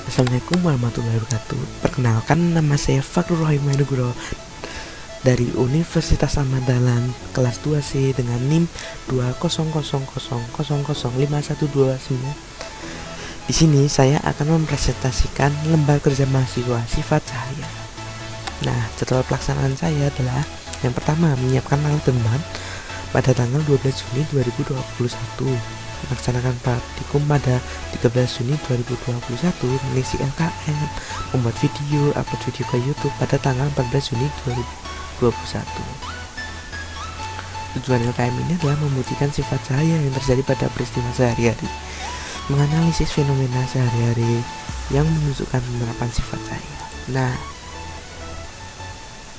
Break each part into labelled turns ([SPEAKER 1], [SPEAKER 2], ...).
[SPEAKER 1] Assalamualaikum warahmatullahi wabarakatuh. Perkenalkan, nama saya Fakrul Rahim Nugroho dari Universitas Ahmad Dahlan kelas 2C dengan NIM 20000005129. Di sini saya akan mempresentasikan lembar kerja mahasiswa sifat cahaya. Nah, jadwal pelaksanaan saya adalah yang pertama, menyiapkan alat dan bahan pada tanggal 12 Juni 2021, melaksanakan praktikum pada 13 Juni 2021, mengisi LKM, membuat video, upload video ke YouTube pada tanggal 14 Juni 2021. Tujuan LKM ini adalah membuktikan sifat cahaya yang terjadi pada peristiwa sehari-hari, menganalisis fenomena sehari-hari yang menunjukkan penerapan sifat cahaya. Nah,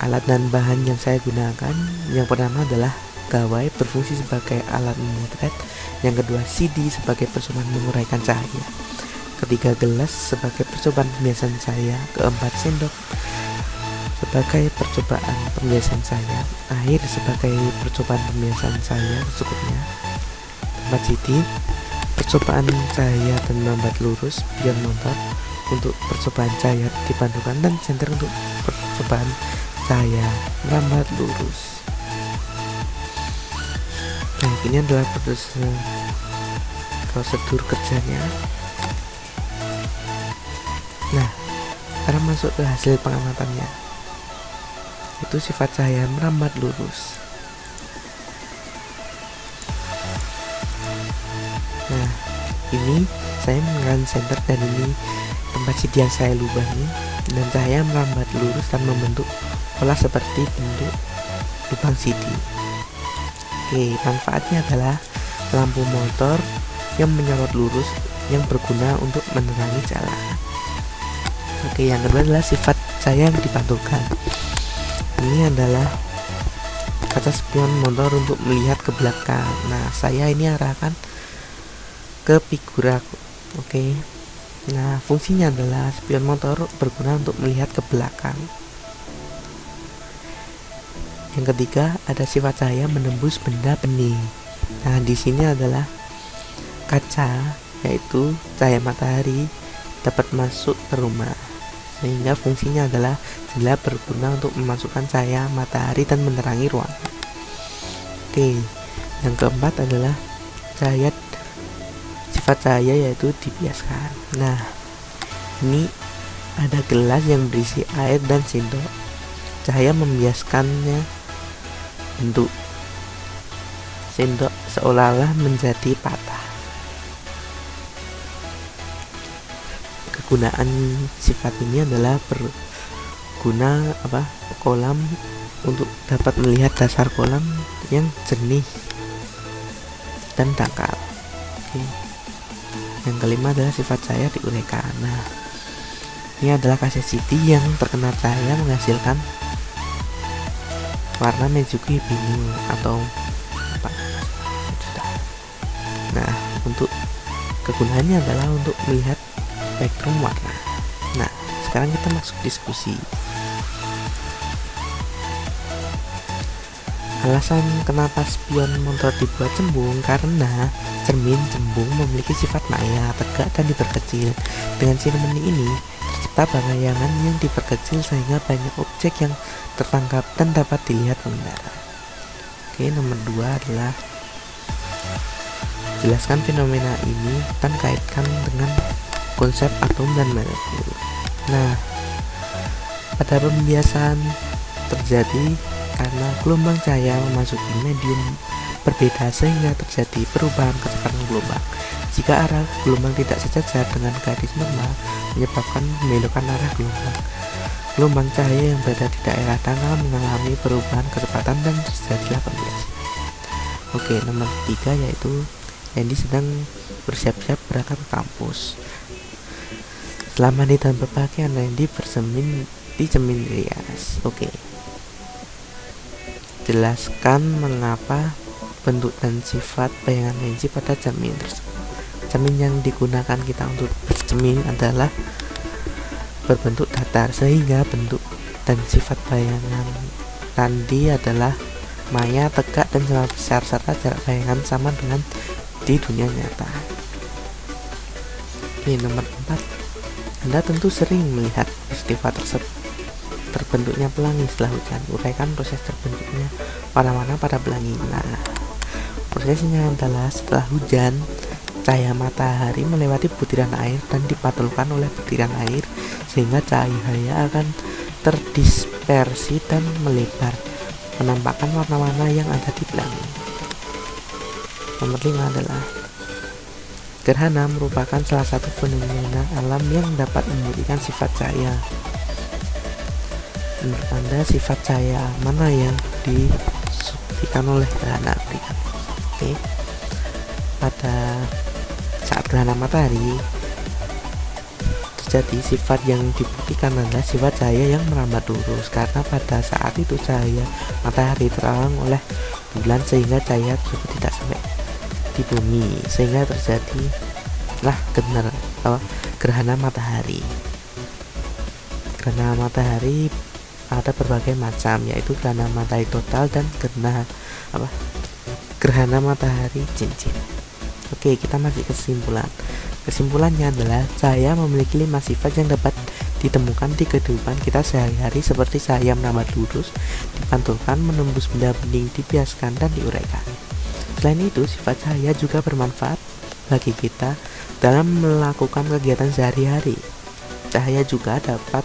[SPEAKER 1] alat dan bahan yang saya gunakan, yang pertama adalah gawai berfungsi sebagai alat memotret, yang kedua CD sebagai percobaan menguraikan cahaya, ketiga gelas sebagai percobaan pembiasan cahaya, keempat sendok sebagai percobaan pembiasan cahaya, air sebagai percobaan pembiasan cahaya secukupnya, tempat CD percobaan cahaya dan melambat lurus, pion motor untuk percobaan cahaya dipantukan, dan senter untuk percobaan cahaya melambat lurus. Nah, ini adalah prosedur kerjanya. Nah, sekarang masuk ke hasil pengamatannya, itu sifat cahaya merambat lurus. Nah, ini saya menggunakan senter dan ini tempat CD yang saya lubangi, dan cahaya merambat lurus dan membentuk pola seperti bentuk lubang CD. Oke, manfaatnya adalah lampu motor yang menyorot lurus yang berguna untuk menerangi jalan. Oke, yang kedua adalah sifat cahaya yang dipantulkan. Ini adalah kaca spion motor untuk melihat ke belakang. Nah, saya ini arahkan ke figura. Oke. Nah, fungsinya adalah spion motor berguna untuk melihat ke belakang. Yang ketiga, ada sifat cahaya menembus benda bening. Nah, di sini adalah kaca, yaitu cahaya matahari dapat masuk ke rumah, sehingga fungsinya adalah jendela berguna untuk memasukkan cahaya matahari dan menerangi ruangan. Oke, yang keempat adalah sifat cahaya yaitu dibiaskan. Nah, ini ada gelas yang berisi air dan sendok. Cahaya membiaskannya, bentuk sendok seolah-olah menjadi patah. Kegunaan sifat ini adalah berguna kolam untuk dapat melihat dasar kolam yang jernih dan dangkal. Oke. Yang kelima adalah sifat cahaya diuraikan. Nah, ini adalah kaca CD yang terkena cahaya menghasilkan warna Mezuki biru atau apa. Nah, untuk kegunaannya adalah untuk melihat spektrum warna. Nah, sekarang kita masuk diskusi. Alasan kenapa spion motor dibuat cembung karena cermin cembung memiliki sifat maya, tegak dan diperkecil. Dengan seremoni ini tercipta bayangan yang diperkecil sehingga banyak objek yang tertangkap dan dapat dilihat pengendara. Oke, nomor 2 adalah jelaskan fenomena ini dan kaitkan dengan konsep atom dan molekul. Nah, pada pembiasan terjadi karena gelombang cahaya memasuki medium berbeda sehingga terjadi perubahan kecepatan gelombang. Jika arah gelombang tidak sejajar dengan garis normal, menyebabkan membelokan arah gelombang. Gelombang cahaya yang berada di daerah tanggal mengalami perubahan kecepatan dan terjadilah pembiasan. Oke, nomor 3 yaitu Andy sedang bersiap-siap berangkat ke kampus. Selama di dalam berpakaian, Andy bersemin di cermin rias. Oke. Jelaskan mengapa bentuk dan sifat bayangan Andy pada cermin tersebut. Cermin yang digunakan kita untuk bercermin adalah berbentuk datar, sehingga bentuk dan sifat bayangan tadi adalah maya, tegak, dan skala besar, serta jarak bayangan sama dengan di dunia nyata. Oke, nomor 4. Anda tentu sering melihat peristiwa tersebut. Terbentuknya pelangi setelah hujan. Uraikan proses terbentuknya warna-warna pada pelangi. Nah, prosesnya adalah setelah hujan, cahaya matahari melewati butiran air dan dipantulkan oleh butiran air sehingga cahaya akan terdispersi dan melebar, menampakkan warna-warna yang ada di pelangi. Nomor 5 adalah gerhana merupakan salah satu fenomena alam yang dapat memberikan sifat cahaya. Menurut Anda, sifat cahaya mana yang disubtikan oleh gerhana? Oke. Pada saat gerhana matahari terjadi, sifat yang dibuktikan adalah sifat cahaya yang merambat lurus, karena pada saat itu cahaya matahari terhalang oleh bulan sehingga cahaya tersebut tidak sampai di bumi, sehingga terjadi gerhana matahari. Gerhana matahari ada berbagai macam, yaitu gerhana matahari total dan gerhana matahari cincin. Oke, kita masih kesimpulan. Kesimpulannya adalah cahaya memiliki 5 sifat yang dapat ditemukan di kehidupan kita sehari-hari, seperti cahaya merambat lurus, dipantulkan, menembus benda bening, dibiaskan, dan diuraikan. Selain itu, sifat cahaya juga bermanfaat bagi kita dalam melakukan kegiatan sehari-hari. Cahaya juga dapat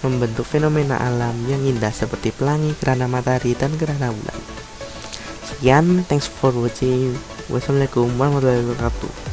[SPEAKER 1] membentuk fenomena alam yang indah seperti pelangi, gerhana matahari, dan gerhana bulan. Sekian, thanks for watching. Wassalamualaikum warahmatullahi wabarakatuh.